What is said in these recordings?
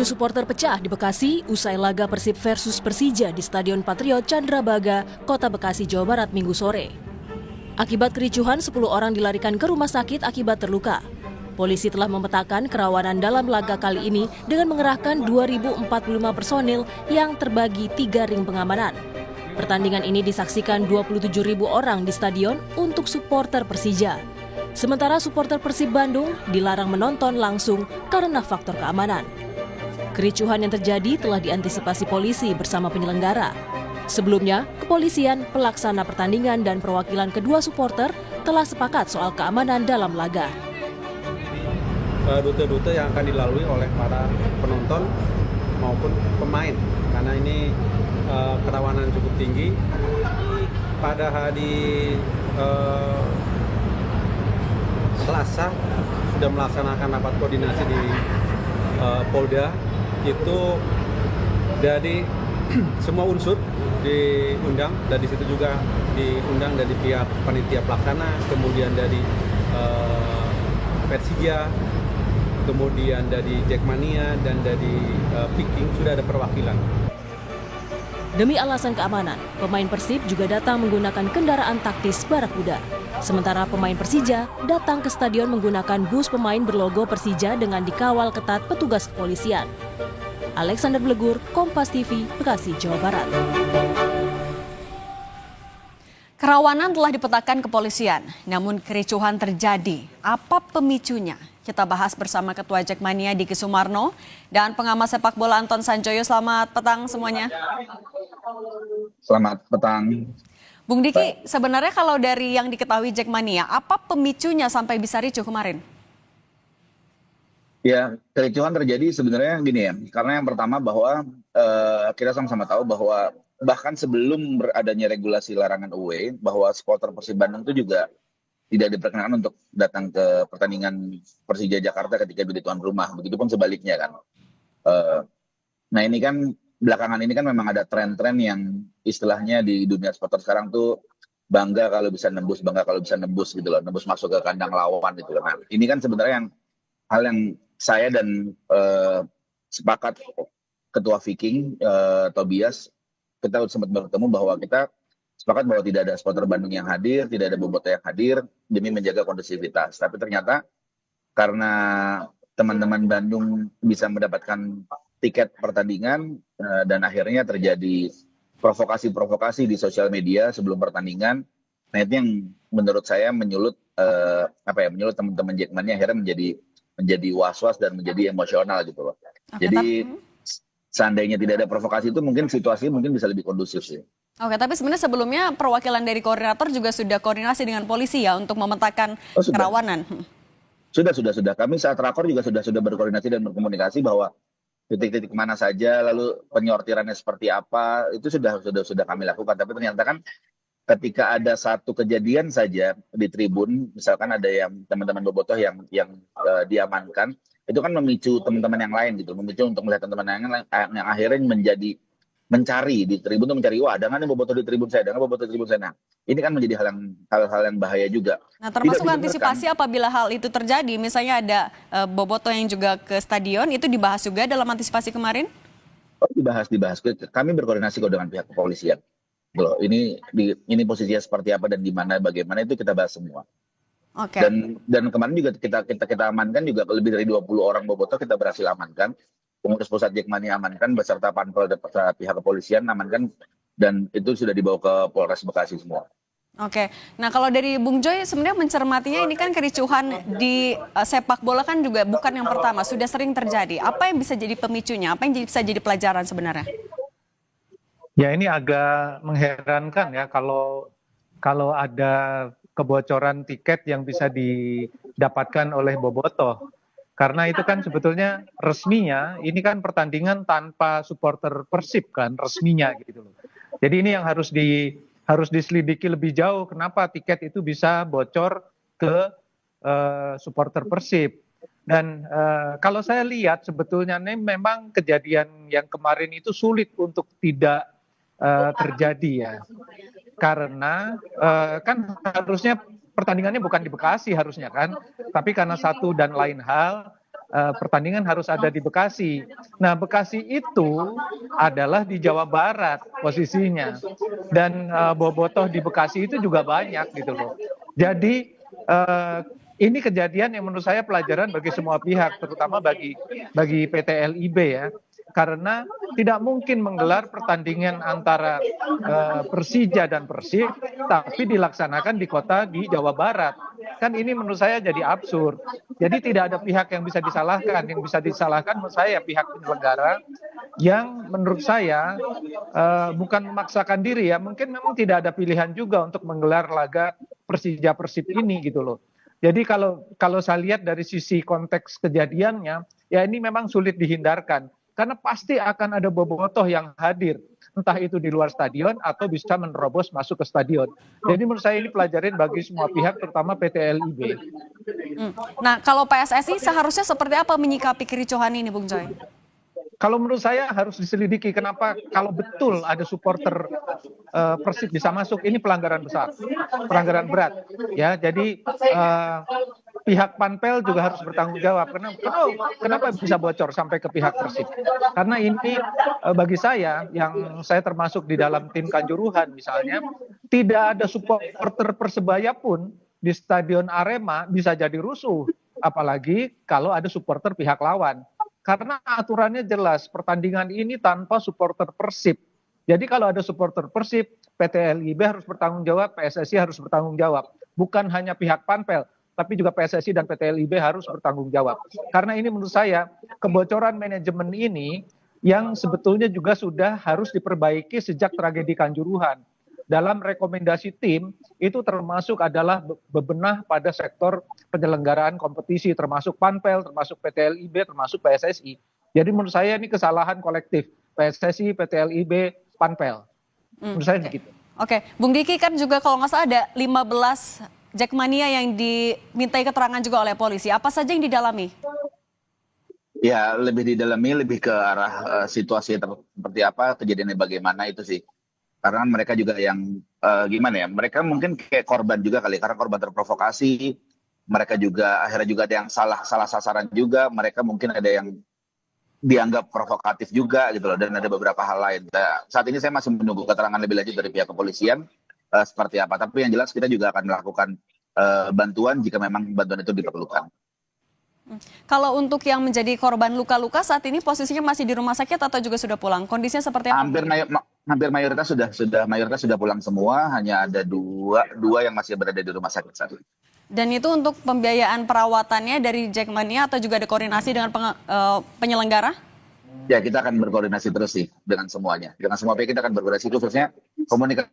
Ricuh supporter pecah di Bekasi usai laga Persib versus Persija di Stadion Patriot Candrabaga, Kota Bekasi, Jawa Barat Minggu sore. Akibat kericuhan, 10 orang dilarikan ke rumah sakit akibat terluka. Polisi telah memetakan kerawanan dalam laga kali ini dengan mengerahkan 2.045 personil yang terbagi 3 ring pengamanan. Pertandingan ini disaksikan 27.000 orang di stadion untuk supporter Persija. Sementara supporter Persib Bandung dilarang menonton langsung karena faktor keamanan. Kericuhan yang terjadi telah diantisipasi polisi bersama penyelenggara. Sebelumnya, kepolisian, pelaksana pertandingan, dan perwakilan kedua supporter telah sepakat soal keamanan dalam laga. Rute-rute yang akan dilalui oleh para penonton maupun pemain, karena ini kerawanan cukup tinggi. Pada hari Selasa sudah melaksanakan rapat koordinasi di Polda. Itu dari semua unsur diundang, dan di situ juga diundang dari pihak panitia pelaksana, kemudian dari Persija, kemudian dari Jackmania, dan dari Viking sudah ada perwakilan. Demi alasan keamanan, pemain Persib juga datang menggunakan kendaraan taktis Barakuda. Sementara pemain Persija datang ke stadion menggunakan bus pemain berlogo Persija dengan dikawal ketat petugas kepolisian. Alexander Blegur, Kompas TV, Bekasi, Jawa Barat. Kerawanan telah dipetakan kepolisian, namun kericuhan terjadi. Apa pemicunya? Kita bahas bersama Ketua Jackmania Diki Sumarno dan pengamat sepak bola Anton Sanjoyo. Selamat petang semuanya. Selamat petang. Bung Diki, sebenarnya kalau dari yang diketahui Jackmania, apa pemicunya sampai bisa ricuh kemarin? Ya, kericuhan terjadi sebenarnya gini ya, karena yang pertama bahwa kita sama-sama tahu bahwa bahkan sebelum beradanya regulasi larangan away, bahwa supporter Persib Bandung itu juga tidak diperkenankan untuk datang ke pertandingan Persija Jakarta ketika menjadi tuan rumah, begitupun sebaliknya kan. Nah ini kan belakangan ini kan memang ada tren-tren yang istilahnya di dunia supporter sekarang tuh bangga kalau bisa nembus gitu loh, nembus masuk ke kandang lawan gitu loh. Nah ini kan sebenarnya hal yang saya dan sepakat Ketua Viking Tobias, kita sempat bertemu bahwa kita sepakat bahwa tidak ada supporter Bandung yang hadir, tidak ada bobotoh yang hadir demi menjaga kondusivitas. Tapi ternyata karena teman-teman Bandung bisa mendapatkan tiket pertandingan dan akhirnya terjadi provokasi-provokasi di sosial media sebelum pertandingan. Nah itu yang menurut saya menyulut menyulut teman-teman Jackmania akhirnya menjadi was-was dan menjadi emosional gitu loh. Oke, Jadi seandainya tidak ada provokasi itu mungkin situasi mungkin bisa lebih kondusif sih. Oke, tapi sebenarnya sebelumnya perwakilan dari koordinator juga sudah koordinasi dengan polisi ya untuk memetakan kerawanan. Sudah. Kami saat rakor juga sudah berkoordinasi dan berkomunikasi bahwa titik-titik mana saja, lalu penyortirannya seperti apa, itu sudah kami lakukan. Tapi ternyata kan ketika ada satu kejadian saja di tribun, misalkan ada yang teman-teman bobotoh yang diamankan, itu kan memicu teman-teman yang lain gitu, memicu untuk melihat teman-teman yang akhirnya mencari di tribun tuh mencari, wah ada nggak nih bobotoh di tribun saya, ada nggak bobotoh di tribun saya. Nah, ini kan menjadi hal-hal yang bahaya juga. Nah, termasuk antisipasi apabila hal itu terjadi, misalnya ada bobotoh yang juga ke stadion, itu dibahas juga dalam antisipasi kemarin? Oh, dibahas. Kami berkoordinasi kok dengan pihak kepolisian. Loh, ini posisinya seperti apa dan di mana bagaimana itu kita bahas semua. Oke. Dan kemarin juga kita amankan juga lebih dari 20 orang bobotoh kita berhasil amankan. Pengurus pusat Jackmania amankan beserta panpel dan pihak kepolisian amankan, dan itu sudah dibawa ke Polres Bekasi semua. Oke, nah kalau dari Bung Joy sebenarnya mencermatinya ini kan kericuhan di sepak bola kan juga bukan yang pertama, sudah sering terjadi. Apa yang bisa jadi pemicunya? Apa yang bisa jadi pelajaran sebenarnya? Ya ini agak mengherankan ya kalau ada kebocoran tiket yang bisa didapatkan oleh bobotoh. Karena itu kan sebetulnya resminya ini kan pertandingan tanpa supporter Persib kan resminya gitu loh. Jadi ini yang harus diselidiki lebih jauh, kenapa tiket itu bisa bocor ke supporter Persib. Dan kalau saya lihat sebetulnya ini memang kejadian yang kemarin itu sulit untuk tidak terjadi ya. Karena kan harusnya pertandingannya bukan di Bekasi harusnya kan, tapi karena satu dan lain hal pertandingan harus ada di Bekasi. Nah, Bekasi itu adalah di Jawa Barat posisinya, dan bobotoh di Bekasi itu juga banyak gitu loh. Jadi ini kejadian yang menurut saya pelajaran bagi semua pihak, terutama bagi PT LIB ya, karena tidak mungkin menggelar pertandingan antara Persija dan Persib tapi dilaksanakan di kota di Jawa Barat. Kan ini menurut saya jadi absurd. Jadi tidak ada pihak yang bisa disalahkan. Yang bisa disalahkan menurut saya pihak penyelenggara yang menurut saya bukan memaksakan diri ya. Mungkin memang tidak ada pilihan juga untuk menggelar laga Persija Persib ini gitu loh. Jadi kalau saya lihat dari sisi konteks kejadiannya, ya ini memang sulit dihindarkan. Karena pasti akan ada bobotoh yang hadir, entah itu di luar stadion atau bisa menerobos masuk ke stadion. Jadi menurut saya ini pelajaran bagi semua pihak, terutama PT LIB. Nah, kalau PSSI seharusnya seperti apa menyikapi kericuhan ini, Bung Joy? Kalau menurut saya harus diselidiki kenapa kalau betul ada supporter Persib bisa masuk, ini pelanggaran besar, pelanggaran berat. Ya, jadi pihak Panpel juga harus bertanggung jawab. Kenapa bisa bocor sampai ke pihak Persib? Karena ini bagi saya, yang saya termasuk di dalam tim Kanjuruhan misalnya, tidak ada supporter Persebaya pun di Stadion Arema bisa jadi rusuh. Apalagi kalau ada supporter pihak lawan. Karena aturannya jelas, pertandingan ini tanpa supporter Persib. Jadi kalau ada supporter Persib, PT LIB harus bertanggung jawab, PSSI harus bertanggung jawab. Bukan hanya pihak Panpel, tapi juga PSSI dan PT LIB harus bertanggung jawab. Karena ini menurut saya, kebocoran manajemen ini yang sebetulnya juga sudah harus diperbaiki sejak tragedi Kanjuruhan. Dalam rekomendasi tim, itu termasuk adalah bebenah pada sektor penyelenggaraan kompetisi, termasuk Panpel, termasuk PT LIB, termasuk PSSI. Jadi menurut saya ini kesalahan kolektif, PSSI, PT LIB, Panpel. Menurut saya begitu. Oke, Bung Diki, kan juga kalau nggak salah ada 15 Jackmania yang dimintai keterangan juga oleh polisi. Apa saja yang didalami? Ya, lebih didalami, lebih ke arah situasi seperti apa, kejadiannya bagaimana itu sih. Karena mereka juga yang gimana ya, mereka mungkin kayak korban juga kali, karena korban terprovokasi, mereka juga akhirnya juga ada yang salah sasaran juga, mereka mungkin ada yang dianggap provokatif juga gitu loh, dan ada beberapa hal lain. Nah, saat ini saya masih menunggu keterangan lebih lanjut dari pihak kepolisian seperti apa, tapi yang jelas kita juga akan melakukan bantuan jika memang bantuan itu diperlukan. Kalau untuk yang menjadi korban luka-luka saat ini posisinya masih di rumah sakit atau juga sudah pulang? Kondisinya seperti apa? Hampir mayoritas sudah pulang semua, hanya ada dua yang masih berada di rumah sakit saat ini. Dan itu untuk pembiayaan perawatannya dari Jackmania atau juga ada koordinasi dengan penyelenggara? Ya, kita akan berkoordinasi terus sih dengan semuanya. Dengan semua pihak kita akan berkoordinasi, khususnya komunikasi.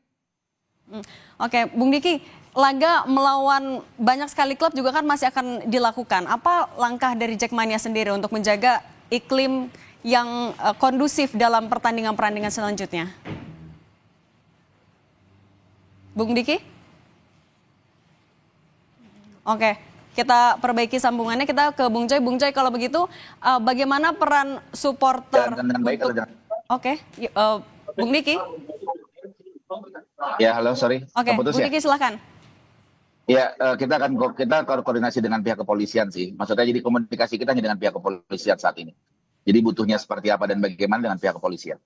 Oke, Bung Diki, laga melawan banyak sekali klub juga kan masih akan dilakukan. Apa langkah dari Jackmania sendiri untuk menjaga iklim yang kondusif dalam pertandingan-pertandingan selanjutnya? Bung Diki? Oke, kita perbaiki sambungannya, kita ke Bung Joy. Bung Joy, kalau begitu bagaimana peran supporter dengan baik, untuk... Oke, Bung Diki? Ya, halo, sorry. Oke, Bung Diki silakan. Ya, kita koordinasi dengan pihak kepolisian sih. Maksudnya jadi komunikasi kita hanya dengan pihak kepolisian saat ini. Jadi butuhnya seperti apa dan bagaimana dengan pihak kepolisian.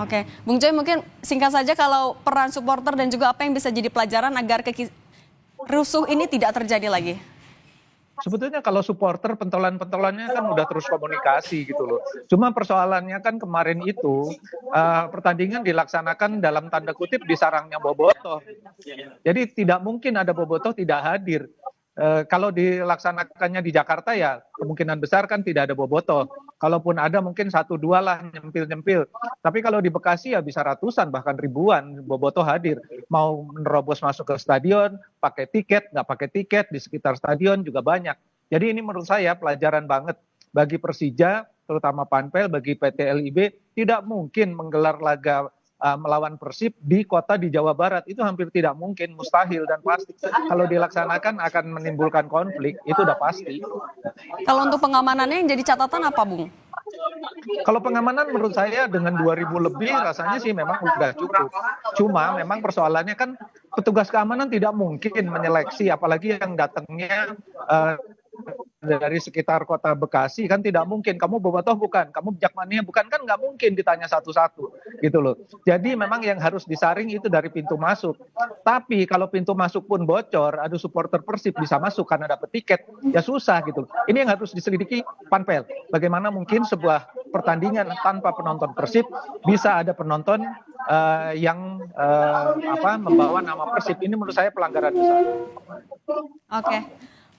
Oke, Bung Joy, mungkin singkat saja kalau peran supporter dan juga apa yang bisa jadi pelajaran agar rusuh ini tidak terjadi lagi. Sebetulnya kalau supporter pentolan-pentolannya kan udah terus komunikasi gitu loh. Cuma persoalannya kan kemarin itu pertandingan dilaksanakan dalam tanda kutip di sarangnya bobotoh. Jadi tidak mungkin ada bobotoh tidak hadir. Kalau dilaksanakannya di Jakarta ya kemungkinan besar kan tidak ada bobotoh. Kalaupun ada mungkin 1-2 lah nyempil-nyempil. Tapi kalau di Bekasi ya bisa ratusan bahkan ribuan bobotoh hadir. Mau menerobos masuk ke stadion, pakai tiket, nggak pakai tiket, di sekitar stadion juga banyak. Jadi ini menurut saya pelajaran banget bagi Persija, terutama Panpel, bagi PT LIB, tidak mungkin menggelar laga melawan Persib di kota di Jawa Barat. Itu hampir tidak mungkin, mustahil, dan pasti kalau dilaksanakan akan menimbulkan konflik, itu udah pasti. Kalau untuk pengamanannya yang jadi catatan apa, Bung? Kalau pengamanan menurut saya dengan 2.000 lebih rasanya sih memang udah cukup. Cuma memang persoalannya kan petugas keamanan tidak mungkin menyeleksi, apalagi yang datangnya dari sekitar kota Bekasi kan tidak mungkin kamu bobotoh bukan, kamu Jakmania bukan, kan nggak mungkin ditanya satu-satu gitu loh. Jadi memang yang harus disaring itu dari pintu masuk. Tapi kalau pintu masuk pun bocor, ada supporter Persib bisa masuk karena dapat tiket, ya susah gitu. Ini yang harus diselidiki Panpel. Bagaimana mungkin sebuah pertandingan tanpa penonton Persib bisa ada penonton yang membawa nama Persib. Ini menurut saya pelanggaran besar. Oke,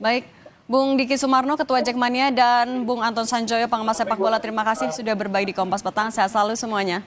baik. Bung Diki Sumarno, Ketua Jakmania, dan Bung Anton Sanjoyo, pengamat sepak bola, terima kasih sudah berbagi di Kompas Petang. Sehat selalu semuanya.